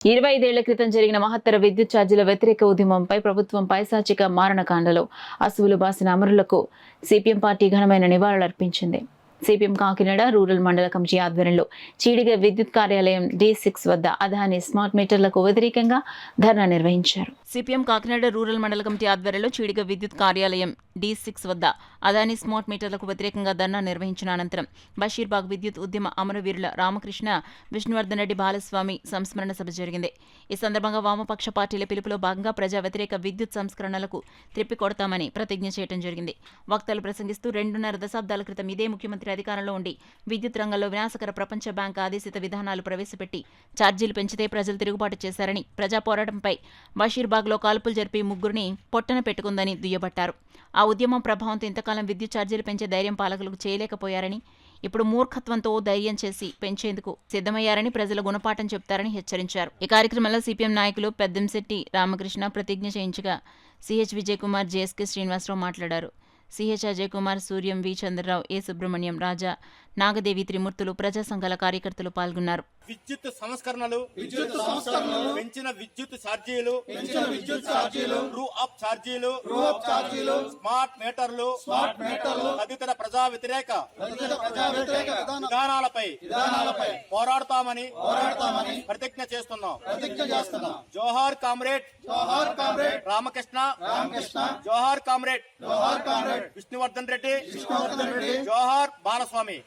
25 ఏళ్ల క్రితం జరిగిన మహత్తర విద్యుత్ ఛార్జీల వ్యతిరేక ఉద్యమంపై ప్రభుత్వం పైశాచిక మారణకాండలో అసువులు బాసిన అమరులకు సిపిఎం పార్టీ ఘనమైన నివాళులర్పించింది. సిపిఎం కాకినాడ రూరల్ మండల కమిటీ ఆధ్వర్యంలో చీడిగ విద్యుత్ కార్యాలయం D6 వద్ద అదాని స్మార్ట్ మీటర్లకు వ్యతిరేకంగా ధర్నా నిర్వహించారు. సిపిఎం కాకినాడ రూరల్ మండల కమిటీ ఆధ్వర్యంలో చీడిగ విద్యుత్ కార్యాలయం D6 వద్ద అదాని స్మార్ట్ మీటర్లకు వ్యతిరేకంగా ధర్నా నిర్వహించిన అనంతరం బషీర్బాగ్ విద్యుత్ ఉద్యమ అమరవీరుల రామకృష్ణ, విష్ణువర్ధన్ రెడ్డి బాలస్వామి సంస్మరణ సభ జరిగింది. ఈ సందర్భంగా వామపక్ష పార్టీల పిలుపులో భాగంగా ప్రజా వ్యతిరేక విద్యుత్ సంస్కరణలకు త్రిప్పికొడతామని ప్రతిజ్ఞ చేయడం జరిగింది. వక్తలు ప్రసంగిస్తూ 2.5 దశాబ్దాల క్రితం ఇదే ముఖ్యమంత్రి అధికారంలో ఉండి విద్యుత్ రంగంలో వినాశకర ప్రపంచ బ్యాంక్ ఆదేశిత విధానాలు ప్రవేశపెట్టి ఛార్జీలు పెంచితే ప్రజలు తిరుగుబాటు చేశారని, ప్రజా పోరాటంపై బషీర్బాగ్లో కాల్పులు జరిపి 3 పొట్టన పెట్టుకుందని దుయ్యబట్టారు. ఆ ఉద్యమం ప్రభావంతో ఇంతకాలం విద్యుత్ ఛార్జీలు పెంచే ధైర్యం పాలకులకు చేయలేకపోయారని, ఇప్పుడు మూర్ఖత్వంతో ధైర్యం చేసి పెంచేందుకు సిద్ధమయ్యారని ప్రజల గుణపాఠం చెప్తారని హెచ్చరించారు. ఈ కార్యక్రమంలో సిపిఎం నాయకులు పెద్దంశెట్టి రామకృష్ణ ప్రతిజ్ఞ చేయించగా సిహెచ్ విజయ్ కుమార్, జేఎస్కే శ్రీనివాసరావు మాట్లాడారు. సిహెచ్ అజయ్ కుమార్, సూర్యం, వి చంద్రరావు, ఏ సుబ్రహ్మణ్యం, రాజా, నాగదేవి త్రిమూర్తులు, ప్రజా సంఘాల కార్యకర్తలు పాల్గొన్నారు. విద్యుత్ సంస్కరణలు, పెంచిన విద్యుత్ ఛార్జీలు, ట్రూ అప్ ఛార్జీలు, స్మార్ట్ మీటర్లు, తదితర ప్రజా వ్యతిరేక విధానాలపై పోరాడతామని ప్రతిజ్ఞ చేస్తున్నాం. జోహార్ కామ్రేడ్ రామకృష్ణ, జోహార్ కామ్రేడ్ విష్ణువర్ధన్ రెడ్డి, జోహార్ బాలస్వామి.